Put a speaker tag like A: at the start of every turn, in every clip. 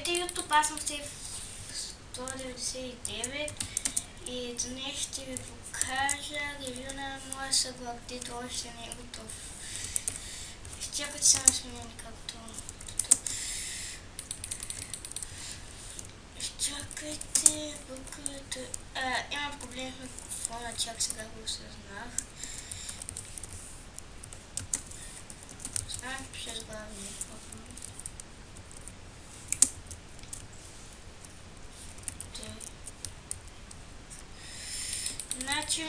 A: Здравейте, YouTube, аз съм Стив 199 и днес ще ви покажа ревю на моя съглад, който още не е готов. Изчакайте само да сменя както... Изчакайте, докато... Имам проблем с микрофона, чак сега го осъзнах. Знам, че с главния. Значи,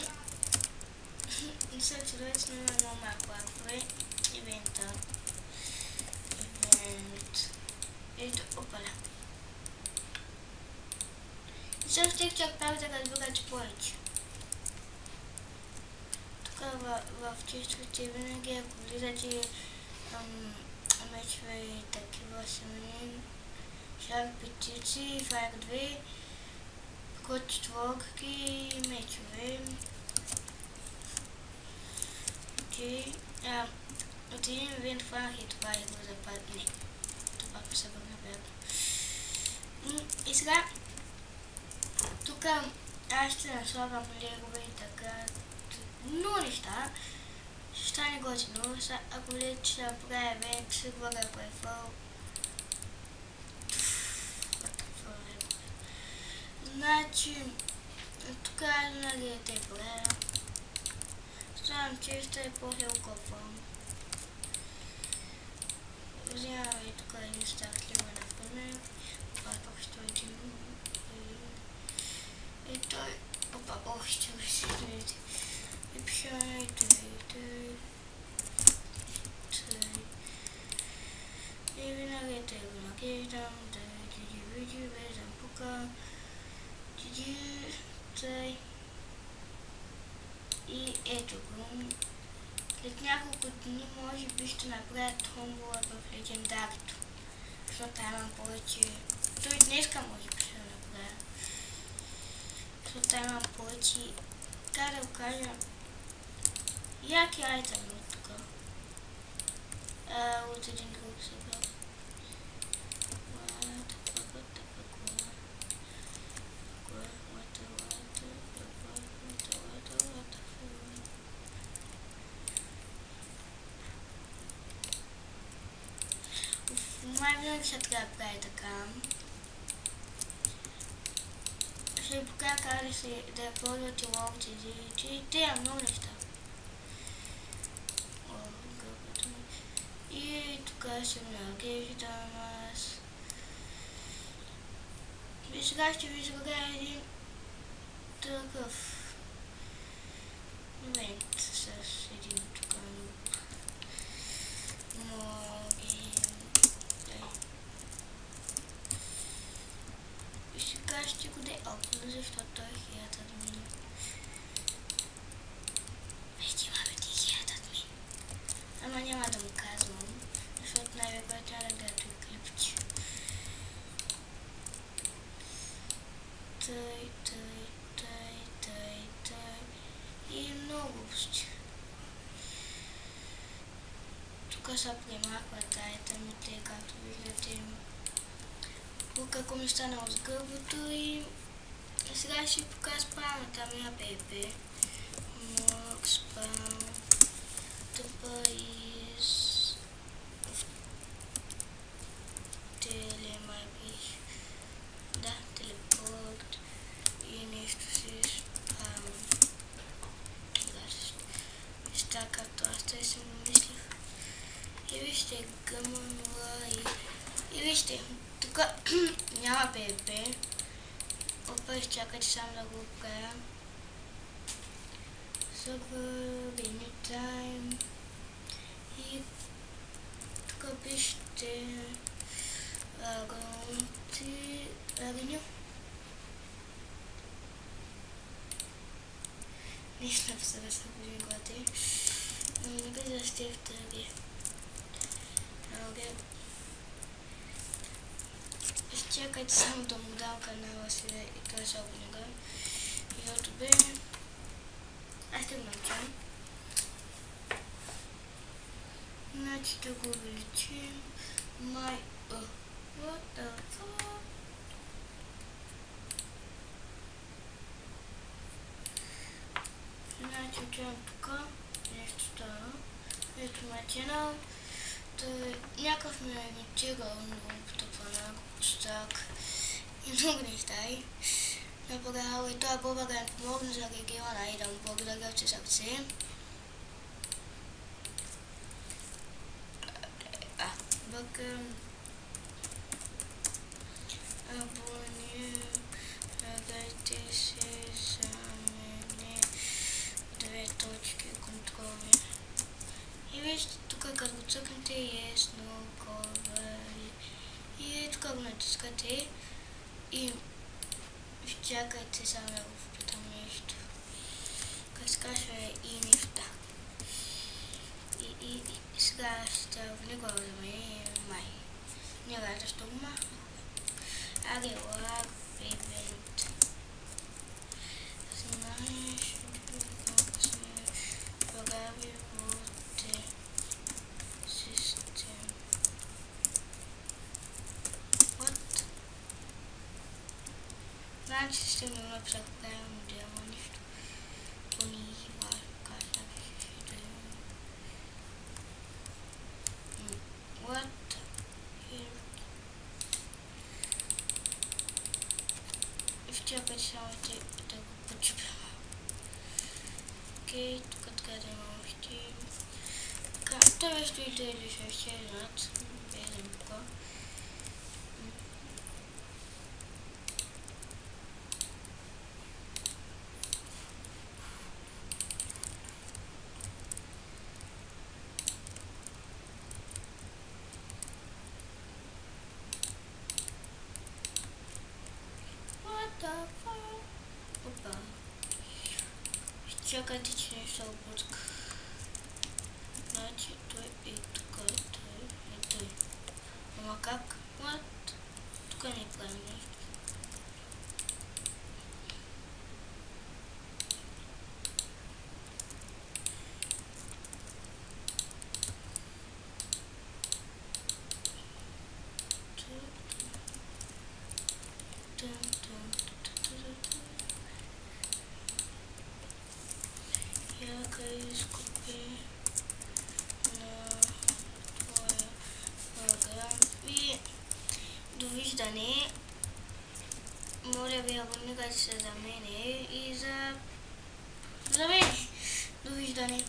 A: съответно сме на много малко лайкове. Ивент. Ето, опаля. И сега ще чак пак да разбирате повече. Тук в чистите винаги, ако влизате мечове и такива семени, шар петици, файр 2, код четворки, мечове. Окей. От един ивент хванах и това и го западне. Това пък се върна бяга. И сега тук аз ще наслагам легове и така. Много неща. Ще стане готино. Ако видите, ще направя евент, ще го репрефъл. Значи, тук аз нагрете правя. Ставам чиста и после окопвам. Взимаме тук един стартливо, например. Това пак ще един. И той, още ви се видите. И пишаме и той. И винаги те го нагеждам, да види, влезам пука. Той. И ето го. След няколко дни може би ще направя томбола в легендарито. Защото имам повече... Той днеска може би ще направя. Защото имам повече... Как да го кажа... Яки айтеми от тук. От един друг сега. Май винаги ще трябва да прави така. Ще ви покажа как да ползвате ловите зилици. Те имам много неща. И тук ще нагеждам аз. И сега ще ви изградя един такъв момент с един тук ще го деопна, защото той е хиляда админ. Вече имаме ти хиляда админ. Ама няма да му казвам, защото най-вероятно трябва да гледа той клипче. Тъй. И много глупости. Тук са премахват айтемите, както виждате. Тук ако ми станало с гърбото и сега ще ви покажа спамата ми на ПП. Мок спам. Това из... Телемайбиш. Да, телепорт. И нещо си спам. Неща както аз тъй си го мислих. И вижте гъмънла и вижте. Тук няма ПВП. Опа, изчакайте само да го оправя. Server, anytime. И тук пишете Агню. Нищо не посъга са години глати. Не да сте в тъги. Изчакайте само да му дам канала си и той се обнега. YouTube. Аз ще го научам. Значи да го увеличим. What the fuck? Значи отивам тук, нещо става. Ето ме ченъл. Някакъв ме е имитирал много потъпана, костак и много неща. Направо и той българен помогна за региона и да му благодаря от сърце. Бъркам абонирайте се за мене, 2 точки контроли. И вижте тук, като го цъкнете, е сноковали. И тук го натискате и чакайте само да го впитам нещо. Разкаша и неща. И сега ще вниква за мен май. Не рада, що го махна. Lag event. Знаеш как се прави от систем. What? Значи систем не написах правилно да има нищо. Понихива казах ще What? Чакай само да го почупя. Окей, тук така да имам още. Това нещо и да е ще знат. Безем тук. Опа. Чакайте, че не се обърка. Значи той е тук, той е той. Ама как? What? Тук не правим нещо. Яка изкупи на твоя програм и довиждане. Моля ви, абонирайте се за мене и за мен. Довиждане.